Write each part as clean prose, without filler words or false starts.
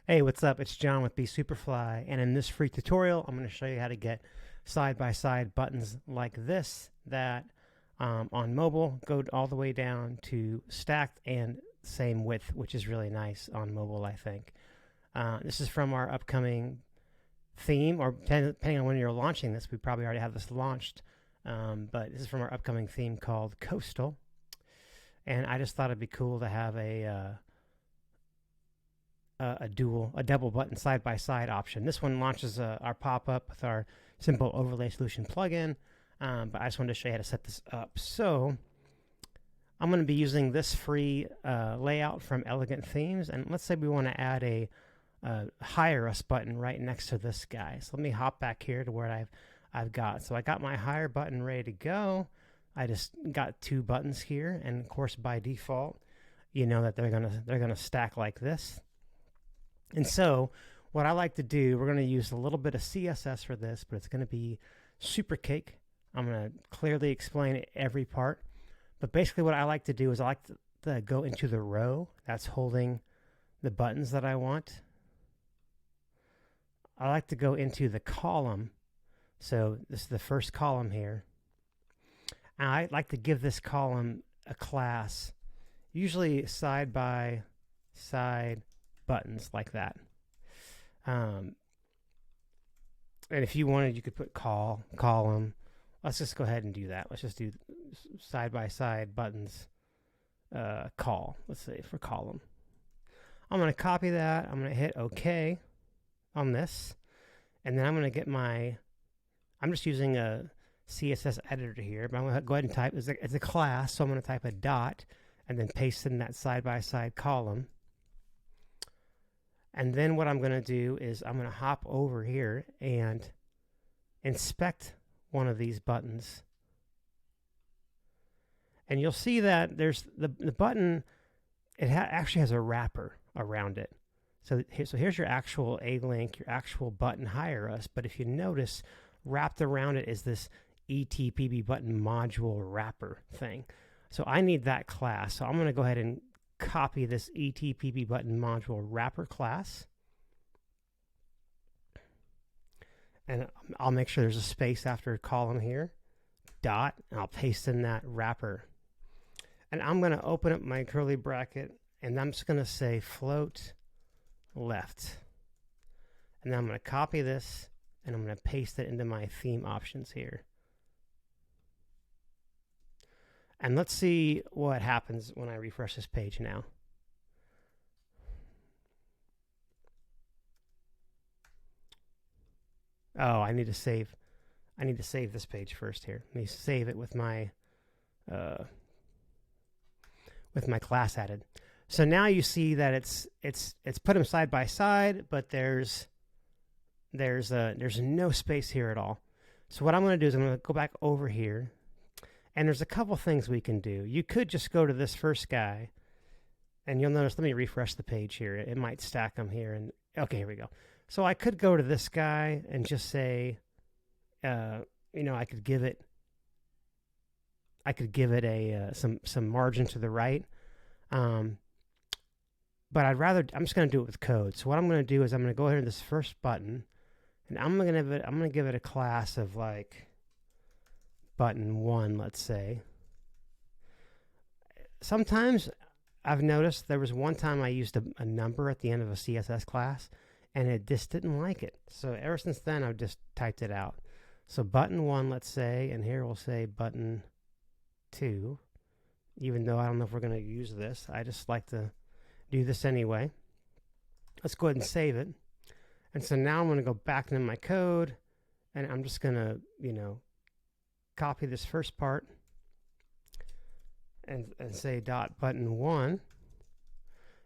Hey, what's up? It's John with Be Superfly, and in this free tutorial, I'm going to show you how to get side-by-side buttons like this that on mobile go all the way down to stacked and same width, which is really nice on mobile, I think. This is from our upcoming theme, or depending on when you're launching this, we probably already have this launched, but this is from our upcoming theme called Coastal, and I just thought it'd be cool to have a double button side by side option. This one launches our pop up with our simple overlay solution plugin, but I just wanted to show you how to set this up. So I'm going to be using this free layout from Elegant Themes, and let's say we want to add a hire us button right next to this guy. So let me hop back here to where I've got. So I got my hire button ready to go. I just got two buttons here, and of course by default, you know that they're gonna stack like this. And so what I like to do, we're going to use a little bit of CSS for this, but it's going to be super cake. I'm going to clearly explain every part. But basically what I like to do is I like to go into the row that's holding the buttons that I want. I like to go into the column. So this is the first column here. And I like to give this column a class, usually side by side buttons like that. And if you wanted, you could put column. Let's just go ahead and do that. Let's just do side by side buttons call. Let's say for column. I'm going to copy that. I'm going to hit OK on this. And then I'm going to get I'm just using a CSS editor here, but I'm going to go ahead and type, it's a class, so I'm going to type a dot and then paste in that side by side column. And then what I'm going to do is I'm going to hop over here and inspect one of these buttons. And you'll see that there's the button, it actually has a wrapper around it. So here's your actual A-Link, your actual button hire us. But if you notice, wrapped around it is this ETPB button module wrapper thing. So I need that class. So I'm going to go ahead and copy this ETPB button module wrapper class, and I'll make sure there's a space after column here, dot, and I'll paste in that wrapper. And I'm going to open up my curly bracket, and I'm just going to say float left. And then I'm going to copy this, and I'm going to paste it into my theme options here. And let's see what happens when I refresh this page now. Oh, I need to save this page first here. Let me save it with my class added. So now you see that it's put them side by side, but there's no space here at all. So what I'm going to do is I'm going to go back over here. And there's a couple things we can do. You could just go to this first guy, and you'll notice, let me refresh the page here. It might stack them here. And okay, here we go. So I could go to this guy and just say, I could give it a some margin to the right. But I'm just going to do it with code. So what I'm going to do is I'm going to go here to this first button, and I'm going to give it a class of like button 1, let's say. Sometimes I've noticed there was one time I used a number at the end of a CSS class, and it just didn't like it. So ever since then, I've just typed it out. So button 1, let's say, and here we'll say button 2, even though I don't know if we're going to use this. I just like to do this anyway. Let's go ahead and save it. And so now I'm going to go back into my code, and I'm just going to, copy this first part and say dot button 1,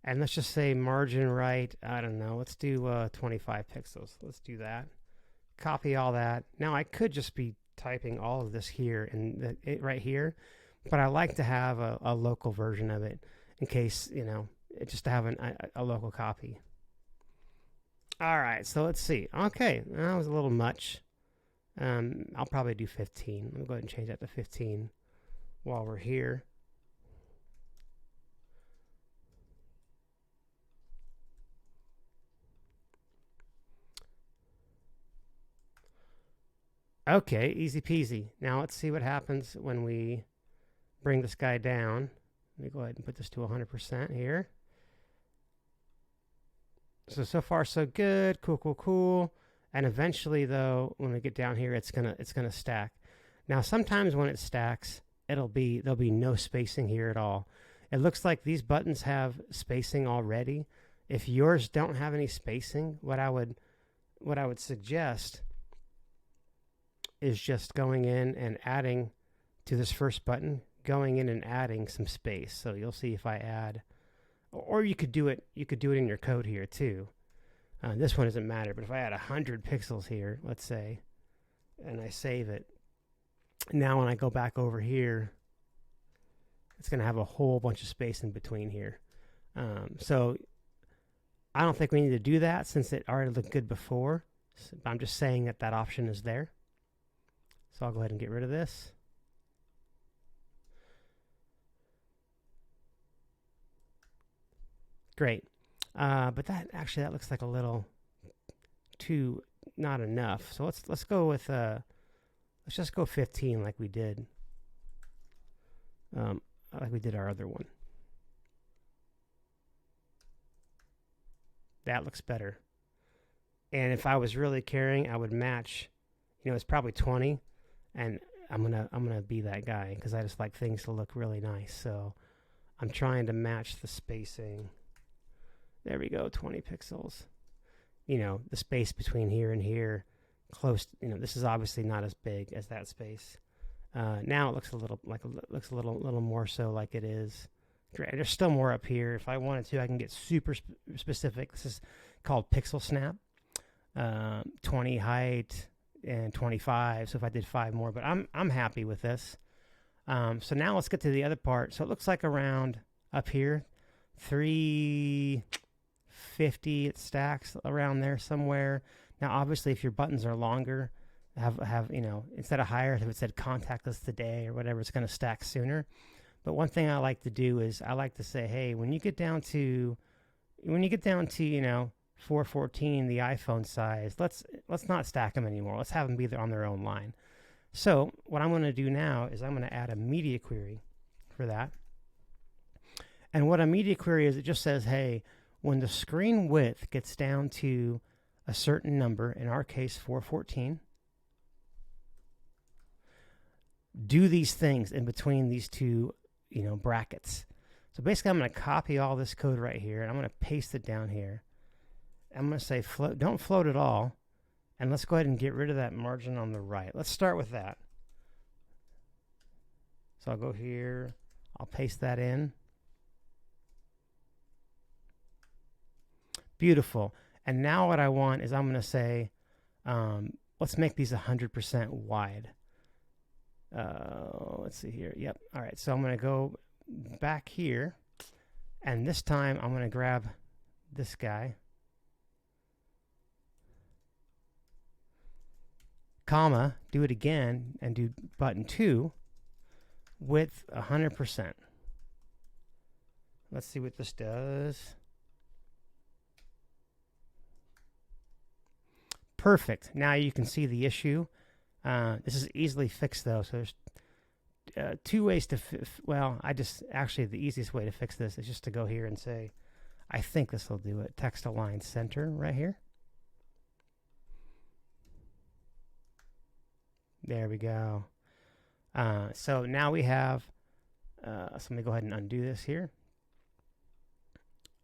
and let's just say margin right, I don't know, let's do 25 pixels. Let's do that. Copy all that. Now I could just be typing all of this here and right here, but I like to have a local version of it in case, just to have a local copy. All right, so let's see. Okay, that was a little much. I'll probably do 15. Let me go ahead and change that to 15 while we're here. Okay, easy peasy. Now let's see what happens when we bring this guy down. Let me go ahead and put this to 100% here. So far so good. Cool, cool, cool. And eventually though, when we get down here, it's gonna stack. Now sometimes when it stacks, there'll be no spacing here at all. It looks like these buttons have spacing already. If yours don't have any spacing, what I would suggest is just going in and adding to this first button, going in and adding some space. So you'll see if I add, or you could do it in your code here too. This one doesn't matter, but if I add 100 pixels here, let's say, and I save it, now when I go back over here, it's going to have a whole bunch of space in between here. So I don't think we need to do that since it already looked good before. So I'm just saying that option is there. So I'll go ahead and get rid of this. Great. But that looks like a little too not enough. So let's go with let's just go 15 like we did. Like we did our other one. That looks better. And if I was really caring, I would match. You know, it's probably 20, and I'm gonna be that guy because I just like things to look really nice. So I'm trying to match the spacing. There we go, 20 pixels. You know, the space between here and here, close. You know, this is obviously not as big as that space. Now it looks a little little more so like it is. Great. There's still more up here. If I wanted to, I can get super specific. This is called Pixel Snap. 20 height and 25. So if I did 5 more, but I'm happy with this. So now let's get to the other part. So it looks like around up here, 350. It stacks around there somewhere. Now, obviously, if your buttons are longer, have you know, instead of higher, if it said contact us today or whatever, it's going to stack sooner. But one thing I like to do is I like to say, hey, when you get down to you know 414, the iPhone size, let's not stack them anymore. Let's have them be on their own line. So what I'm going to do now is I'm going to add a media query for that. And what a media query is, it just says, hey, when the screen width gets down to a certain number, in our case 414, do these things in between these two, you know, brackets. So basically I'm going to copy all this code right here and I'm going to paste it down here. I'm going to say float, don't float at all. And let's go ahead and get rid of that margin on the right. Let's start with that. So I'll go here, I'll paste that in. Beautiful. And now what I want is I'm going to say, let's make these 100% wide. Let's see here. Yep. All right. So I'm going to go back here. And this time I'm going to grab this guy. Comma, do it again, and do button 2 with 100%. Let's see what this does. Perfect. Now you can see the issue. This is easily fixed though. So there's 2 ways to, well, actually the easiest way to fix this is just to go here and say, I think this will do it. Text align center right here. There we go. So now we have, so let me go ahead and undo this here.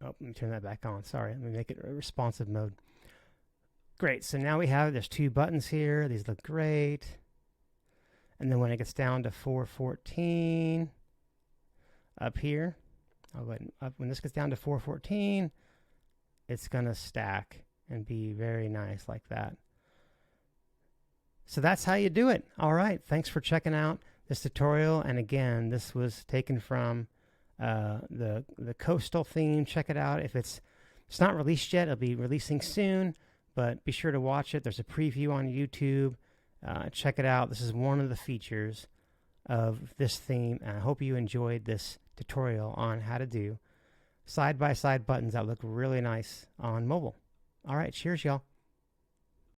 Oh, let me turn that back on. Sorry, let me make it a responsive mode. Great, so now we have, there's 2 buttons here. These look great. And then when it gets down to 414, up here, I'll go ahead and when this gets down to 414, it's gonna stack and be very nice like that. So that's how you do it. All right, thanks for checking out this tutorial. And again, this was taken from the coastal theme. Check it out. If it's not released yet, it'll be releasing soon. But be sure to watch it. There's a preview on YouTube. Check it out. This is one of the features of this theme. And I hope you enjoyed this tutorial on how to do side-by-side buttons that look really nice on mobile. All right, cheers, y'all.